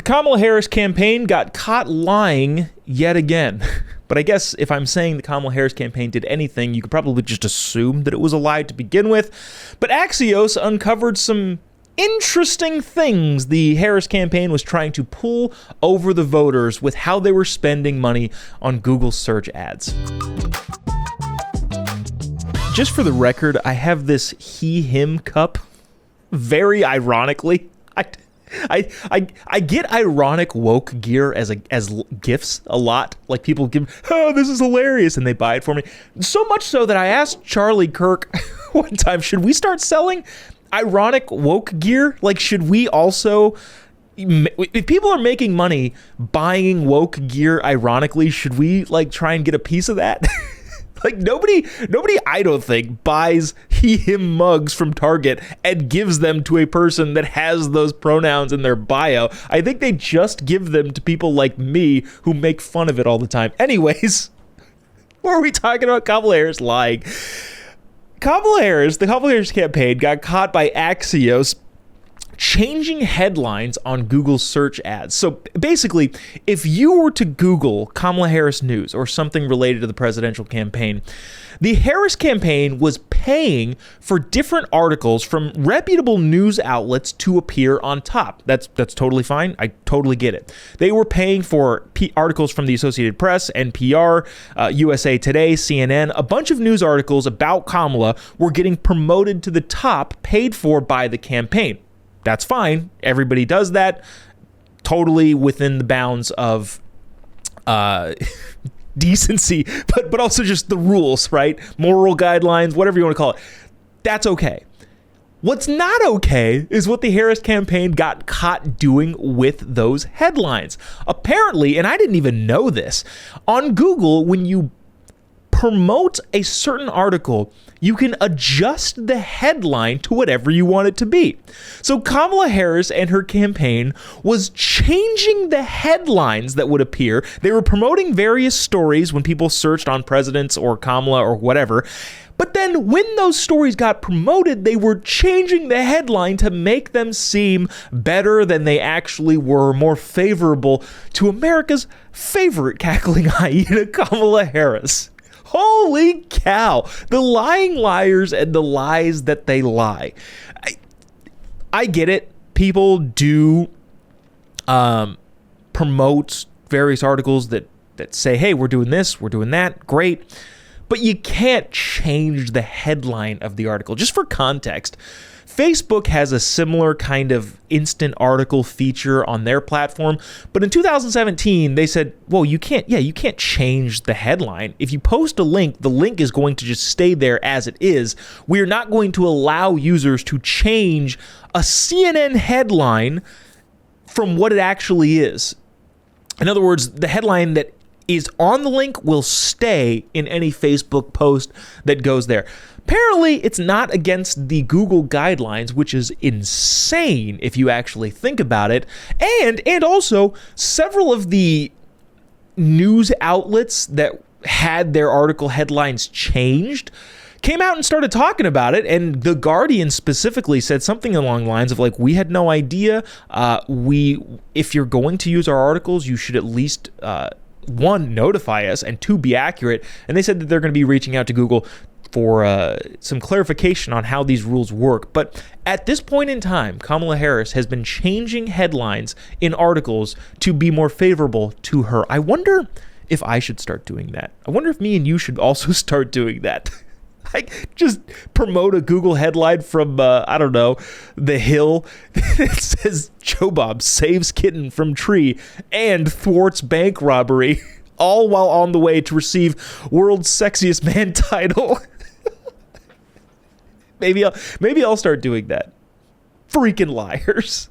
Kamala Harris campaign got caught lying yet again. But I guess if I'm saying the Kamala Harris campaign did anything, you could probably just assume that it was a lie to begin with. But Axios uncovered some interesting things the Harris campaign was trying to pull over the voters with how they were spending money on Google search ads. Just for the record, I have this he-him cup, very ironically. I get ironic woke gear as gifts a lot. Like people give, oh, this is hilarious, and they buy it for me. So much so that I asked Charlie Kirk one time, should we start selling ironic woke gear? Like, should we also, if people are making money buying woke gear ironically, should we like try and get a piece of that? Like nobody, I don't think, buys he/him mugs from Target and gives them to a person that has those pronouns in their bio. I think they just give them to people like me who make fun of it all the time. Anyways, what are we talking about? Kamala Harris lying. The Kamala Harris campaign got caught by Axios changing headlines on Google search ads. So basically, if you were to Google Kamala Harris news or something related to the presidential campaign, the Harris campaign was paying for different articles from reputable news outlets to appear on top. That's totally fine. I totally get it. They were paying for articles from the Associated Press, NPR, USA Today, CNN. A bunch of news articles about Kamala were getting promoted to the top, paid for by the campaign. That's fine. Everybody does that. Totally within the bounds of decency, but also just the rules, right? Moral guidelines, whatever you want to call it. That's okay. What's not okay is what the Harris campaign got caught doing with those headlines. Apparently, and I didn't even know this, on Google, when you promote a certain article, you can adjust the headline to whatever you want it to be. So Kamala Harris and her campaign was changing the headlines that would appear. They were promoting various stories when people searched on presidents or Kamala or whatever. But then when those stories got promoted, they were changing the headline to make them seem better than they actually were, more favorable to America's favorite cackling hyena, Kamala Harris. Holy cow, the lying liars and the lies that they lie. I get it. People do promote various articles that say, hey, we're doing this, we're doing that, great. But you can't change the headline of the article. Just for context, Facebook has a similar kind of instant article feature on their platform, but in 2017 they said, well, you can't change the headline. If you post a link, the link is going to just stay there as it is. We're not going to allow users to change a CNN headline from what it actually is. In other words, the headline that is on the link will stay in any Facebook post that goes there. Apparently, it's not against the Google guidelines, which is insane if you actually think about it. And also, several of the news outlets that had their article headlines changed came out and started talking about it. And The Guardian specifically said something along the lines of like, we had no idea. If you're going to use our articles, you should at least one, notify us, and two, be accurate. And they said that they're going to be reaching out to Google for some clarification on how these rules work. But at this point in time, Kamala Harris has been changing headlines in articles to be more favorable to her. I wonder if I should start doing that. I wonder if me and you should also start doing that. Like, just promote a Google headline from, I don't know, The Hill. It says, Jobob saves kitten from tree and thwarts bank robbery, all while on the way to receive world's sexiest man title. Maybe I'll start doing that. Freaking liars.